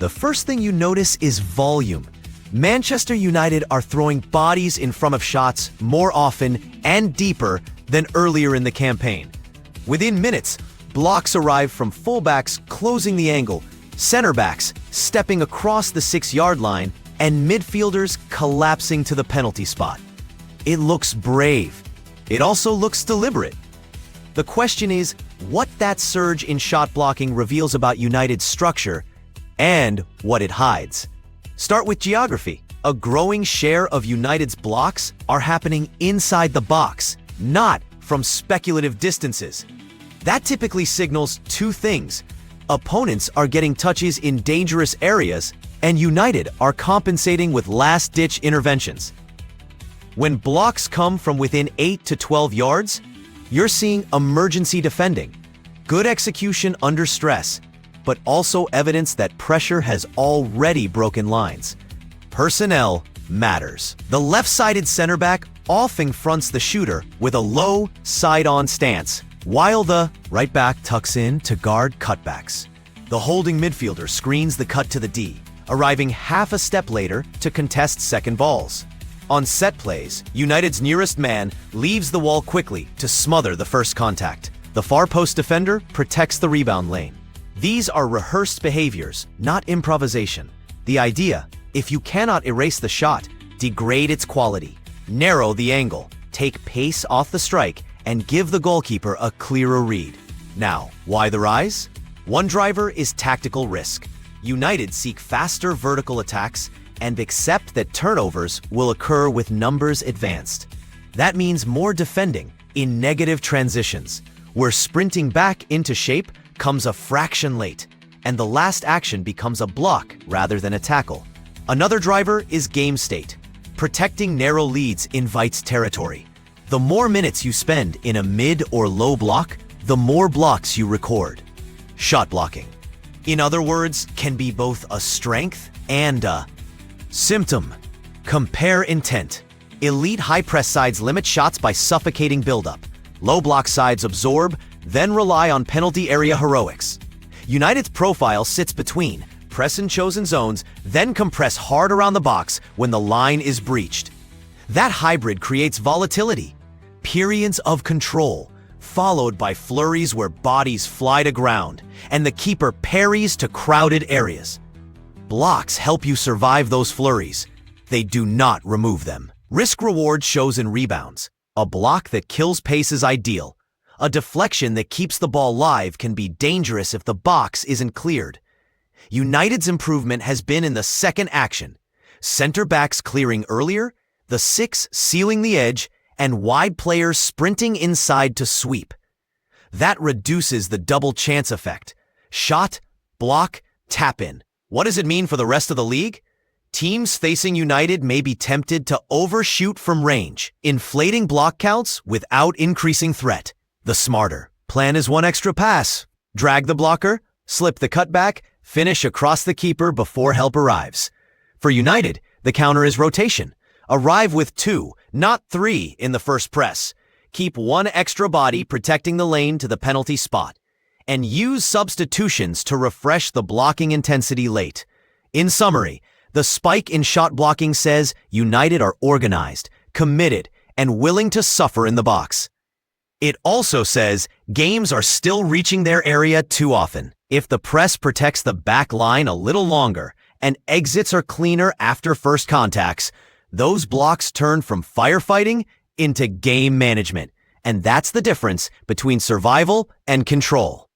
The first thing you notice is volume. Manchester United are throwing bodies in front of shots more often and deeper than earlier in the campaign. Within minutes, blocks arrive from fullbacks closing the angle, center backs stepping across the 6-yard line, and midfielders collapsing to the penalty spot. It looks brave. It also looks deliberate. The question is what that surge in shot blocking reveals about United's structure and what it hides. Start with geography. A growing share of United's blocks are happening inside the box, not from speculative distances. That typically signals two things. Opponents are getting touches in dangerous areas, and United are compensating with last-ditch interventions. When blocks come from within 8 to 12 yards, you're seeing emergency defending, good execution under stress, but also evidence that pressure has already broken lines. Personnel matters. The left-sided center back often fronts the shooter with a low, side-on stance, while the right back tucks in to guard cutbacks. The holding midfielder screens the cut to the D, arriving half a step later to contest second balls. On set plays, United's nearest man leaves the wall quickly to smother the first contact. The far post defender protects the rebound lane. These are rehearsed behaviors, not improvisation. The idea, if you cannot erase the shot, degrade its quality, narrow the angle, take pace off the strike, and give the goalkeeper a clearer read. Now, why the rise? One driver is tactical risk. United seek faster vertical attacks and accept that turnovers will occur with numbers advanced. That means more defending in negative transitions, where sprinting back into shape comes a fraction late, and the last action becomes a block rather than a tackle. Another driver is game state. Protecting narrow leads invites territory. The more minutes you spend in a mid or low block, the more blocks you record. Shot blocking, in other words, can be both a strength and a symptom. Compare intent. Elite high-press sides limit shots by suffocating buildup. Low-block sides absorb, then rely on penalty area heroics. United's profile sits between, press in chosen zones, then compress hard around the box when the line is breached. That hybrid creates volatility, periods of control, followed by flurries where bodies fly to ground, and the keeper parries to crowded areas. Blocks help you survive those flurries. They do not remove them. Risk-reward shows in rebounds. A block that kills pace is ideal. A deflection that keeps the ball live can be dangerous if the box isn't cleared. United's improvement has been in the second action. Center backs clearing earlier, the 6 sealing the edge, and wide players sprinting inside to sweep. That reduces the double chance effect. Shot, block, tap in. What does it mean for the rest of the league? Teams facing United may be tempted to overshoot from range, inflating block counts without increasing threat. The smarter plan is one extra pass. Drag the blocker, slip the cutback, finish across the keeper before help arrives. For United, the counter is rotation. Arrive with 2, not 3 in the first press. Keep one extra body protecting the lane to the penalty spot. And use substitutions to refresh the blocking intensity late. In summary, the spike in shot blocking says United are organized, committed, and willing to suffer in the box. It also says games are still reaching their area too often. If the press protects the back line a little longer and exits are cleaner after first contacts, those blocks turn from firefighting into game management. And that's the difference between survival and control.